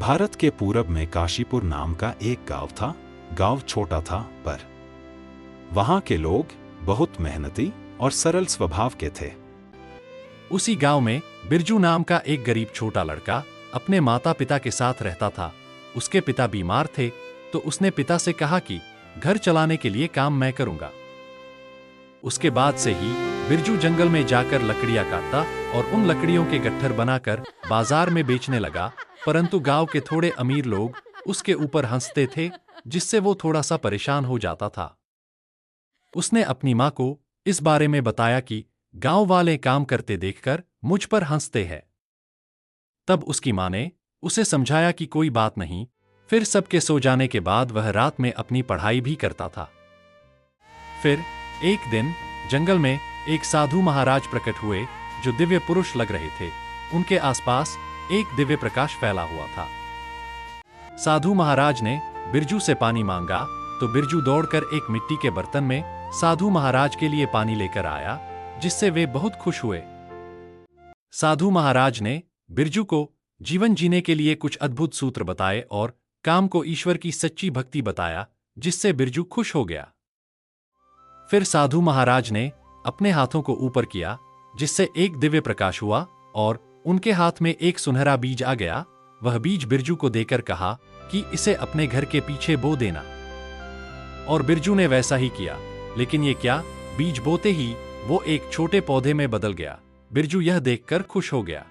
भारत के पूरब में काशीपुर नाम का एक गांव था। गांव छोटा था, पर वहां के लोग बहुत मेहनती और सरल स्वभाव के थे। उसी गांव में बिरजू नाम का एक गरीब छोटा लड़का अपने माता पिता के साथ रहता था। उसके पिता बीमार थे, तो उसने पिता से कहा कि घर चलाने के लिए काम मैं करूंगा। उसके बाद से ही बिरजू जंगल में जाकर लकड़ियां काटता और उन लकड़ियों के गट्ठर बनाकर बाजार में बेचने लगा। परंतु गांव के थोड़े अमीर लोग उसके ऊपर हंसते थे, जिससे वो थोड़ा सा परेशान हो जाता था। उसने अपनी मां को इस बारे में बताया कि गांव वाले काम करते देखकर मुझ पर हंसते हैं। तब उसकी मां ने उसे समझाया कि कोई बात नहीं। फिर सबके सो जाने के बाद वह रात में अपनी पढ़ाई भी करता था। फिर एक दिन जंगल में एक साधु महाराज प्रकट हुए, जो दिव्य पुरुष लग रहे थे। उनके आसपास एक दिव्य प्रकाश फैला हुआ था। साधु महाराज ने बिरजू से पानी मांगा, तो बिरजू दौड़कर एक मिट्टी के बर्तन में साधु महाराज के लिए पानी लेकर आया, जिससे वे बहुत खुश हुए। साधु महाराज ने बिरजू को जीवन जीने के लिए कुछ अद्भुत सूत्र बताए और काम को ईश्वर की सच्ची भक्ति बताया, जिससे बिरजू खुश हो गया। फिर साधु महाराज ने अपने हाथों को ऊपर किया, जिससे एक दिव्य प्रकाश हुआ और उनके हाथ में एक सुनहरा बीज आ गया। वह बीज बिरजू को देकर कहा कि इसे अपने घर के पीछे बो देना। और बिरजू ने वैसा ही किया। लेकिन ये क्या, बीज बोते ही वो एक छोटे पौधे में बदल गया। बिरजू यह देखकर खुश हो गया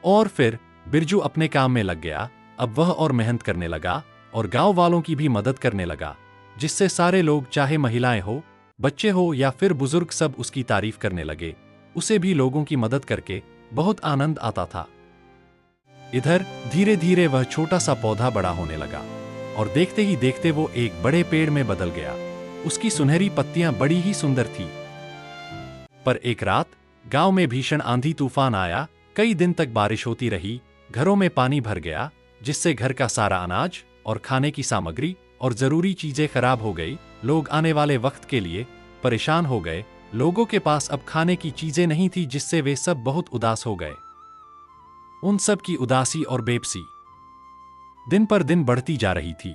और फिर बिरजू अपने काम में लग गया। अब वह और मेहनत करने लगा और गांव वालों की भी मदद करने लगा, जिससे सारे लोग, चाहे महिलाएं हो, बच्चे हो या फिर बुजुर्ग, सब उसकी तारीफ करने लगे। उसे भी लोगों की मदद करके बहुत आनंद आता था। इधर धीरे धीरे वह छोटा सा पौधा बड़ा होने लगा और देखते ही देखते वो एक बड़े पेड़ में बदल गया। उसकी सुनहरी पत्तियां बड़ी ही सुंदर थी। पर एक रात गांव में भीषण आंधी तूफान आया। कई दिन तक बारिश होती रही। घरों में पानी भर गया, जिससे घर का सारा अनाज और खाने की सामग्री और जरूरी चीजें खराब हो गई। लोग आने वाले वक्त के लिए परेशान हो गए। लोगों के पास अब खाने की चीजें नहीं थी, जिससे वे सब बहुत उदास हो गए। उन सब की उदासी और बेबसी दिन पर दिन बढ़ती जा रही थी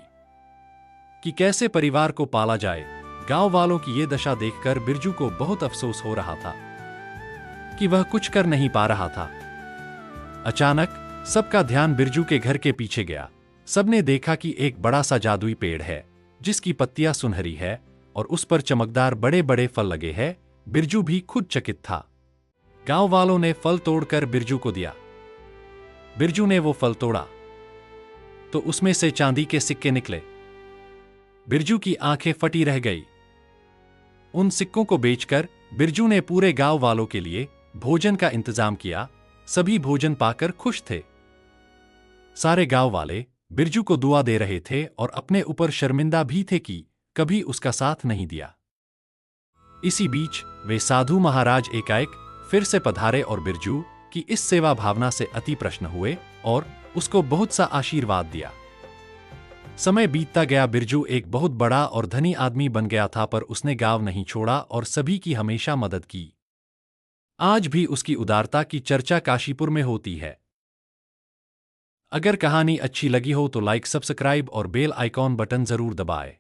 कि कैसे परिवार को पाला जाए। गांव वालों की ये दशा देखकर बिरजू को बहुत अफसोस हो रहा था कि वह कुछ कर नहीं पा रहा था। अचानक सबका ध्यान बिरजू के घर के पीछे गया। सबने देखा कि एक बड़ा सा जादुई पेड़ है, जिसकी पत्तियां सुनहरी है और उस पर चमकदार बड़े बड़े फल लगे हैं। बिरजू भी खुद चकित था। गांव वालों ने फल तोड़कर बिरजू को दिया। बिरजू ने वो फल तोड़ा तो उसमें से चांदी के सिक्के निकले। बिरजू की आंखें फटी रह गई। उन सिक्कों को बेचकर बिरजू ने पूरे गांव वालों के लिए भोजन का इंतजाम किया। सभी भोजन पाकर खुश थे। सारे गांव वाले बिरजू को दुआ दे रहे थे और अपने ऊपर शर्मिंदा भी थे कि कभी उसका साथ नहीं दिया। इसी बीच वे साधु महाराज एकाएक फिर से पधारे और बिरजू की इस सेवा भावना से अति प्रसन्न हुए और उसको बहुत सा आशीर्वाद दिया। समय बीतता गया। बिरजू एक बहुत बड़ा और धनी आदमी बन गया था, पर उसने गांव नहीं छोड़ा और सभी की हमेशा मदद की। आज भी उसकी उदारता की चर्चा काशीपुर में होती है। अगर कहानी अच्छी लगी हो तो लाइक, सब्सक्राइब और बेल आइकॉन बटन जरूर दबाएं।